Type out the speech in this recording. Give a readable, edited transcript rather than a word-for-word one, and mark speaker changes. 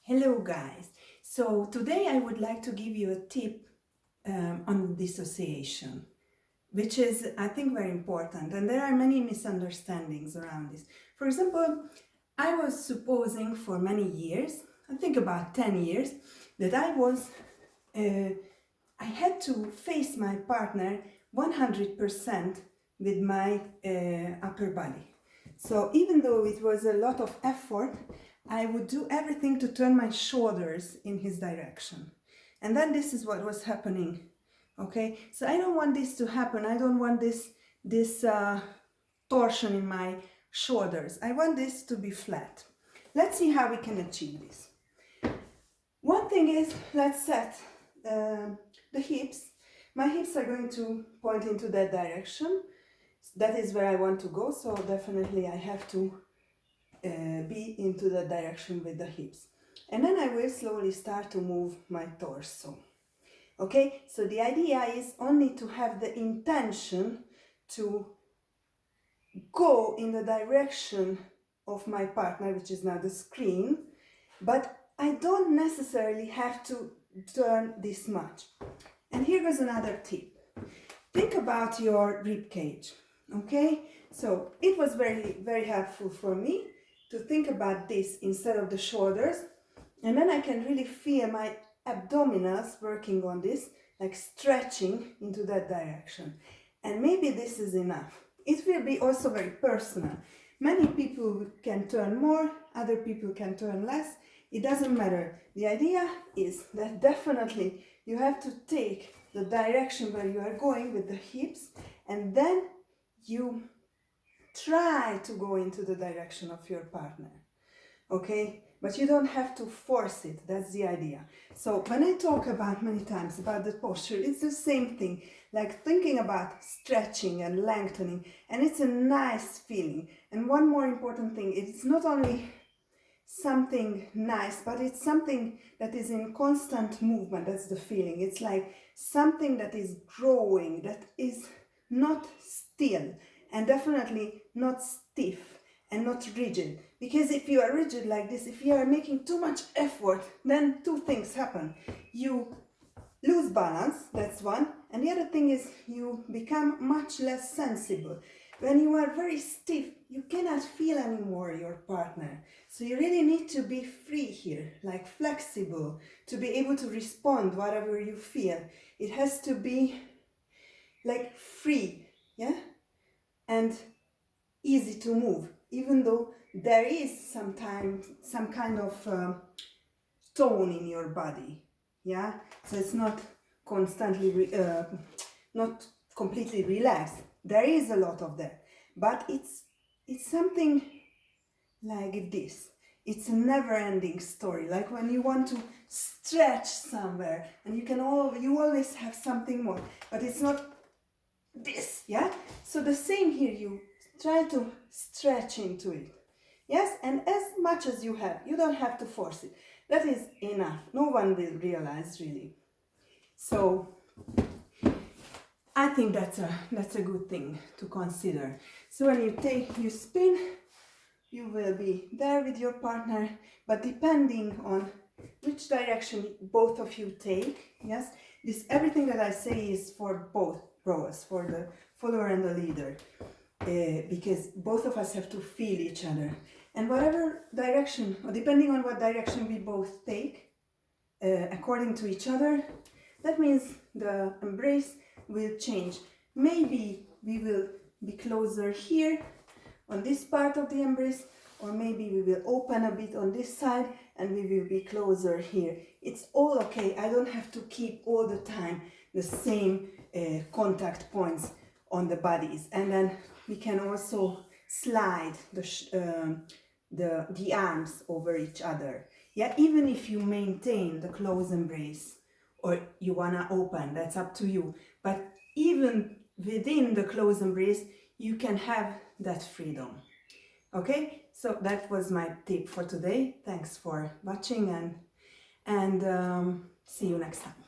Speaker 1: Hello guys, so today I would like to give you a tip on dissociation, which is I think very important, and there are many misunderstandings around this. For example, I was supposing for many years, I think about 10 years, that I had to face my partner 100% with my upper body. So even though it was a lot of effort, I would do everything to turn my shoulders in his direction. And then this is what was happening. Okay, so I don't want this to happen. I don't want this torsion in my shoulders. I want this to be flat. Let's see how we can achieve this. One thing is, let's set the hips. My hips are going to point into that direction. That is where I want to go, so definitely I have to be into that direction with the hips. And then I will slowly start to move my torso. Okay, so the idea is only to have the intention to go in the direction of my partner, which is now the screen, but I don't necessarily have to turn this much. And here goes another tip. Think about your rib cage. Okay, so it was very, very helpful for me to think about this instead of the shoulders, and then I can really feel my abdominals working on this, like stretching into that direction. And maybe this is enough. It will be also very personal. Many people can turn more, other people can turn less. It doesn't matter. The idea is that definitely you have to take the direction where you are going with the hips, and then you try to go into the direction of your partner, okay? But you don't have to force it, that's the idea. So when I talk about many times about the posture, it's the same thing, like thinking about stretching and lengthening, and it's a nice feeling. And one more important thing, it's not only something nice, but it's something that is in constant movement. That's the feeling. It's like something that is growing, that is not still, and definitely not stiff and not rigid. Because if you are rigid like this, if you are making too much effort, then two things happen. You lose balance, that's one, and the other thing is you become much less sensible. When you are very stiff, you cannot feel anymore your partner. So you really need to be free here, like flexible, to be able to respond whatever you feel. It has to be like free, yeah? And easy to move, even though there is sometimes some kind of tone in your body, yeah? So it's not constantly, not completely relaxed. There is a lot of that, but it's something like this. It's a never-ending story, like when you want to stretch somewhere, and you always have something more, but it's not this, yeah? So the same here, you try to stretch into it, yes? And as much as you have, you don't have to force it. That is enough. No one will realize, really. So I think that's a good thing to consider. So when you spin, you will be there with your partner, but depending on which direction both of you take, yes? Everything that I say is for both roles, for the follower and the leader, because both of us have to feel each other. And whatever direction, or depending on what direction we both take, according to each other, that means the embrace will change. Maybe we will be closer here on this part of the embrace, or maybe we will open a bit on this side and we will be closer here. It's all okay. I don't have to keep all the time the same contact points on the bodies. And then we can also slide the arms over each other. Yeah, even if you maintain the close embrace or you wanna open, that's up to you. But even within the close embrace, you can have that freedom. Okay, so that was my tip for today. Thanks for watching, and see you next time.